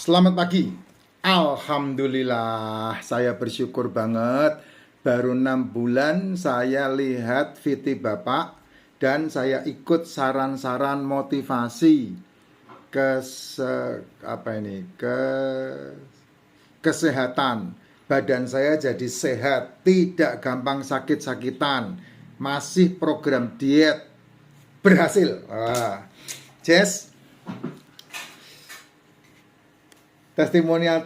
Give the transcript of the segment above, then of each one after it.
Selamat pagi. Alhamdulillah, saya bersyukur banget. Baru 6 bulan saya lihat VT Bapak dan saya ikut saran-saran motivasi ke kesehatan. Badan saya jadi sehat, tidak gampang sakit-sakitan. Masih program diet berhasil. Jess, testimonial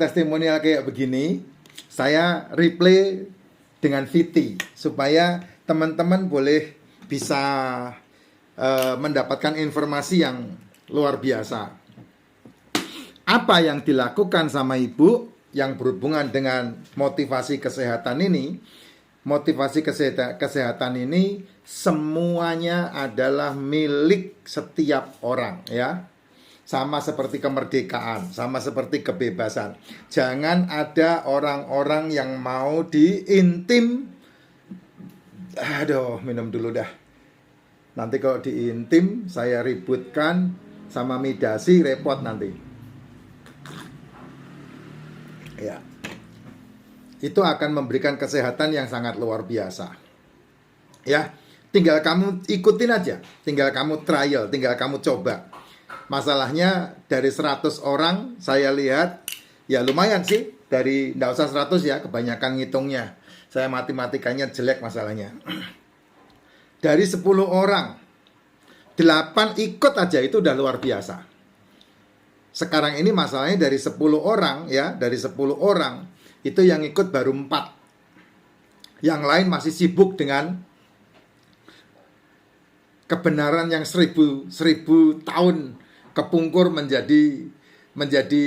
kayak begini saya replay dengan VT supaya teman-teman boleh bisa mendapatkan informasi yang luar biasa. Apa yang dilakukan sama ibu yang berhubungan dengan motivasi kesehatan ini? Motivasi kesehatan ini semuanya adalah milik setiap orang, ya. Sama seperti kemerdekaan, sama seperti kebebasan. Jangan ada orang-orang yang mau diintim. Aduh, minum dulu dah. Nanti kalau diintim, saya ributkan sama midasi, repot nanti. Ya. Itu akan memberikan kesehatan yang sangat luar biasa. Ya, tinggal kamu ikutin aja, tinggal kamu trial, tinggal kamu coba. Masalahnya dari 100 orang saya lihat ya lumayan sih. Dari enggak usah 100 ya, kebanyakan ngitungnya. Saya matematikanya jelek masalahnya. Dari 10 orang 8 ikut aja itu udah luar biasa. Sekarang ini masalahnya dari 10 orang ya, dari 10 orang itu yang ikut baru 4. Yang lain masih sibuk dengan kebenaran yang 1000 tahun kepungkur menjadi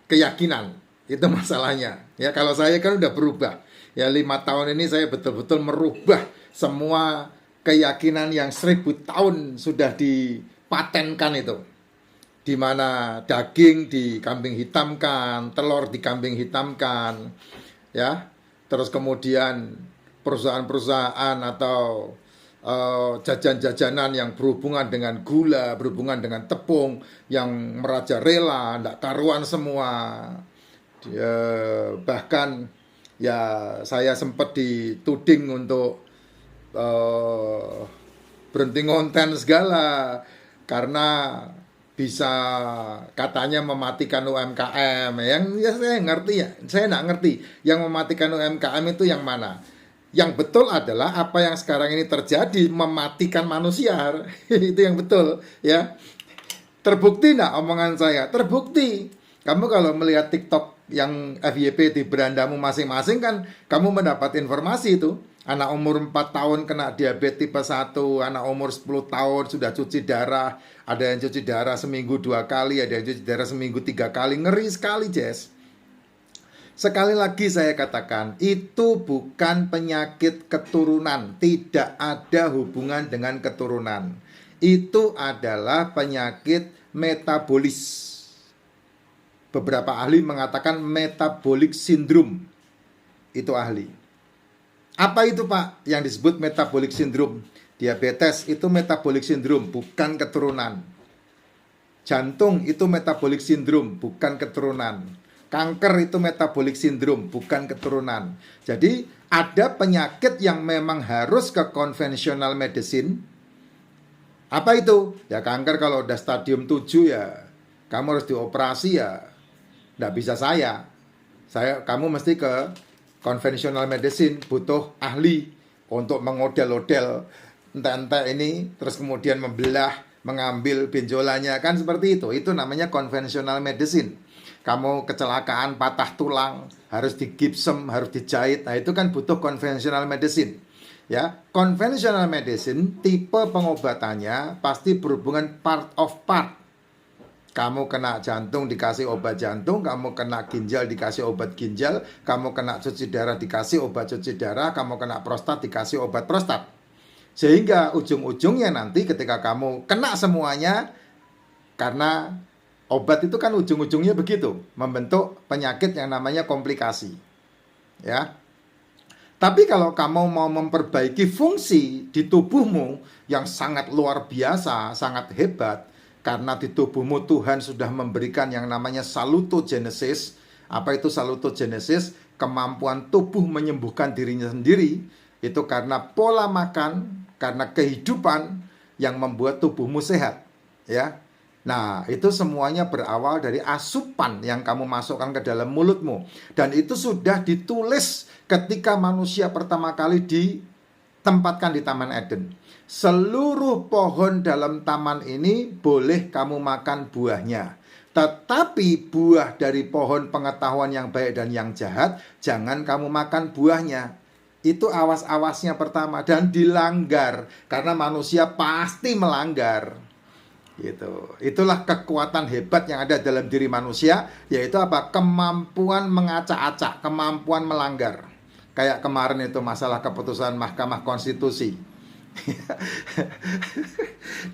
keyakinan. Itu masalahnya. Ya, kalau saya kan udah berubah. Ya, 5 tahun ini saya betul-betul merubah semua keyakinan yang 1000 tahun sudah dipatenkan itu. Di mana daging dikambing hitamkan, telur dikambing hitamkan, ya. Terus kemudian perusahaan-perusahaan atau jajan-jajanan yang berhubungan dengan gula, berhubungan dengan tepung yang merajalela, tidak karuan semua. Bahkan ya saya sempat dituding untuk berhenti ngonten segala karena bisa katanya mematikan UMKM. Yang ya saya ngerti ya, saya nggak ngerti yang mematikan UMKM itu yang mana. Yang betul adalah apa yang sekarang ini terjadi mematikan manusia. Itu yang betul, ya. Terbukti enggak omongan saya? Terbukti. Kamu kalau melihat TikTok yang FYP di berandamu masing-masing kan kamu mendapat informasi itu. Anak umur 4 tahun kena diabetes tipe 1, anak umur 10 tahun sudah cuci darah, ada yang cuci darah seminggu 2 kali, ada yang cuci darah seminggu 3 kali. Ngeri sekali, Jess. Sekali lagi saya katakan, itu bukan penyakit keturunan, tidak ada hubungan dengan keturunan. Itu adalah penyakit metabolis. Beberapa ahli mengatakan metabolic syndrome. Itu ahli. Apa itu, Pak, yang disebut metabolic syndrome? Diabetes itu metabolic syndrome, bukan keturunan. Jantung itu metabolic syndrome, bukan keturunan. Kanker itu metabolic syndrome, bukan keturunan. Jadi ada penyakit yang memang harus ke conventional medicine. Apa itu? Ya kanker kalau udah stadium 7 ya kamu harus dioperasi ya. Nggak bisa kamu mesti ke conventional medicine, butuh ahli untuk mengodel-odel ente-ente ini, terus kemudian membelah, mengambil benjolannya, kan seperti itu. Itu namanya conventional medicine. Kamu kecelakaan patah tulang, harus digipsum, harus dijahit. Nah, itu kan butuh conventional medicine. Ya, conventional medicine tipe pengobatannya pasti berhubungan part of part. Kamu kena jantung dikasih obat jantung, kamu kena ginjal dikasih obat ginjal, kamu kena cuci darah dikasih obat cuci darah, kamu kena prostat dikasih obat prostat. Sehingga ujung-ujungnya nanti ketika kamu kena semuanya, karena obat itu kan ujung-ujungnya begitu, membentuk penyakit yang namanya komplikasi. Ya. Tapi kalau kamu mau memperbaiki fungsi di tubuhmu yang sangat luar biasa, sangat hebat, Karena di tubuhmu Tuhan sudah memberikan yang namanya salutogenesis. Apa itu salutogenesis? Kemampuan tubuh menyembuhkan dirinya sendiri. Itu karena pola makan, karena kehidupan yang membuat tubuhmu sehat, ya. Nah, itu semuanya berawal dari asupan yang kamu masukkan ke dalam mulutmu. Dan itu sudah ditulis ketika manusia pertama kali ditempatkan di Taman Eden. Seluruh pohon dalam taman ini boleh kamu makan buahnya. Tetapi buah dari pohon pengetahuan yang baik dan yang jahat, jangan kamu makan buahnya. Itu awas-awasnya pertama, dan dilanggar. Karena manusia pasti melanggar. Gitu. Itulah kekuatan hebat yang ada dalam diri manusia, yaitu apa? Kemampuan mengacak-acak, kemampuan melanggar. Kayak kemarin itu masalah keputusan Mahkamah Konstitusi.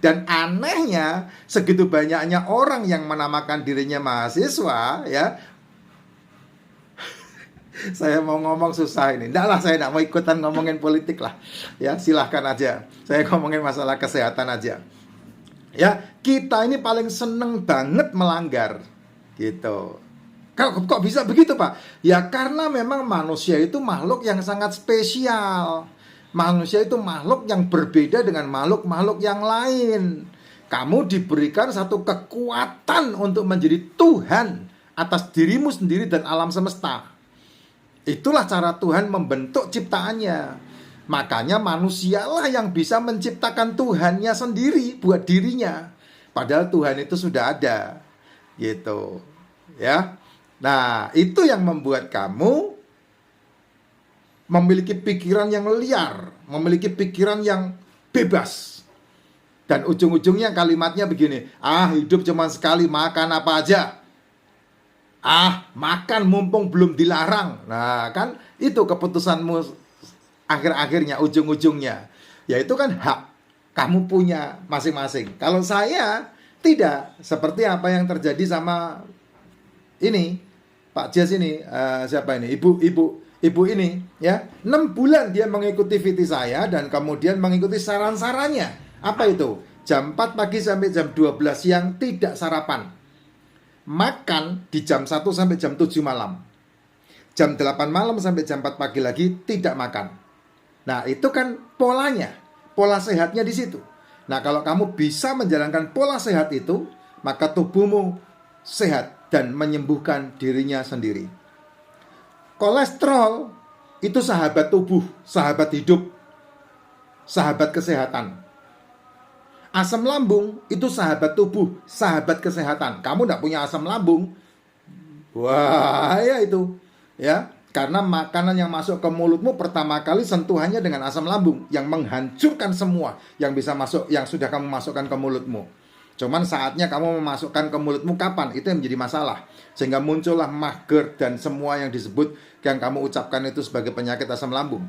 Dan anehnya, segitu banyaknya orang yang menamakan dirinya mahasiswa, ya. Saya mau ngomong susah ini. Enggak lah, saya enggak mau ikutan ngomongin politik lah. Ya, silahkan aja. Saya ngomongin masalah kesehatan aja. Ya, kita ini paling seneng banget melanggar, gitu. Kok bisa begitu, Pak? Ya karena memang manusia itu makhluk yang sangat spesial. Manusia itu makhluk yang berbeda dengan makhluk-makhluk yang lain. Kamu diberikan satu kekuatan untuk menjadi Tuhan atas dirimu sendiri dan alam semesta. Itulah cara Tuhan membentuk ciptaannya. Makanya manusialah yang bisa menciptakan Tuhannya sendiri buat dirinya. Padahal Tuhan itu sudah ada. Gitu. Ya. Nah, itu yang membuat kamu memiliki pikiran yang liar, memiliki pikiran yang bebas. Dan ujung-ujungnya kalimatnya begini, hidup cuma sekali, makan apa aja. Makan mumpung belum dilarang. Nah, kan itu keputusanmu akhir-akhirnya, ujung-ujungnya. Ya itu kan hak kamu punya masing-masing. Kalau saya tidak, seperti apa yang terjadi sama ini Pak Jas ini, siapa ini? Ibu ini, ya. 6 bulan dia mengikuti VT saya dan kemudian mengikuti saran-sarannya. Apa itu? Jam 4 pagi sampai jam 12 siang tidak sarapan. Makan di jam 1 sampai jam 7 malam. Jam 8 malam sampai jam 4 pagi lagi tidak makan. Nah, itu kan polanya. Pola sehatnya di situ. Nah, kalau kamu bisa menjalankan pola sehat itu, maka tubuhmu sehat dan menyembuhkan dirinya sendiri. Kolesterol itu sahabat tubuh, sahabat hidup, sahabat kesehatan. Asam lambung itu sahabat tubuh, sahabat kesehatan. Kamu tidak punya asam lambung, wah ya itu, ya. Karena makanan yang masuk ke mulutmu pertama kali sentuhannya dengan asam lambung yang menghancurkan semua yang bisa masuk, yang sudah kamu masukkan ke mulutmu. Cuman saatnya kamu memasukkan ke mulutmu kapan, itu yang menjadi masalah. Sehingga muncullah mah, GERD dan semua yang disebut, yang kamu ucapkan itu sebagai penyakit asam lambung.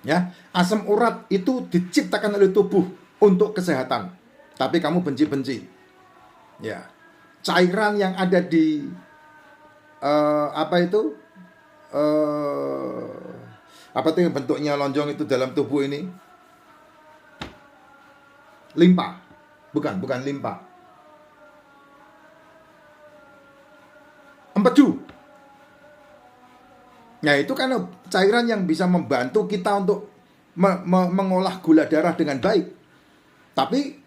Ya, asam urat itu diciptakan oleh tubuh untuk kesehatan, tapi kamu benci-benci. Ya, cairan yang ada di apa itu yang bentuknya lonjong itu dalam tubuh ini? Limpa. Bukan limpa. Empedu. Nah, itu kan cairan yang bisa membantu kita untuk mengolah gula darah dengan baik. Tapi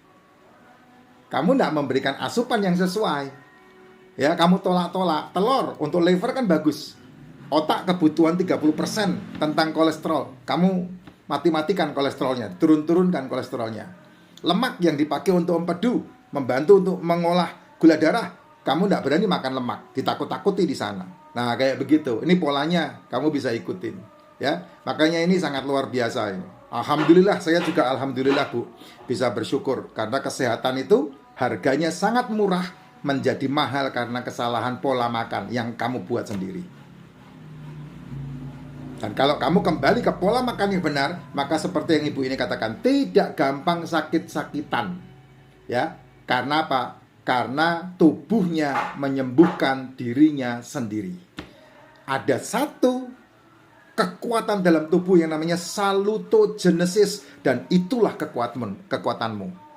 kamu tidak memberikan asupan yang sesuai. Ya, kamu tolak-tolak. Telur untuk liver kan bagus. Otak kebutuhan 30% tentang kolesterol. Kamu mati-matikan kolesterolnya, turun-turunkan kolesterolnya. Lemak yang dipakai untuk empedu, membantu untuk mengolah gula darah. Kamu tidak berani makan lemak, ditakut-takuti di sana. Nah, kayak begitu. Ini polanya, kamu bisa ikutin. Ya, makanya ini sangat luar biasa ini. Alhamdulillah, saya juga alhamdulillah Bu, bisa bersyukur karena kesehatan itu harganya sangat murah, menjadi mahal karena kesalahan pola makan yang kamu buat sendiri. Dan kalau kamu kembali ke pola makan yang benar, maka seperti yang ibu ini katakan, tidak gampang sakit-sakitan. Ya, karena apa? Karena tubuhnya menyembuhkan dirinya sendiri. Ada satu kekuatan dalam tubuh yang namanya salutogenesis, dan itulah kekuatanmu.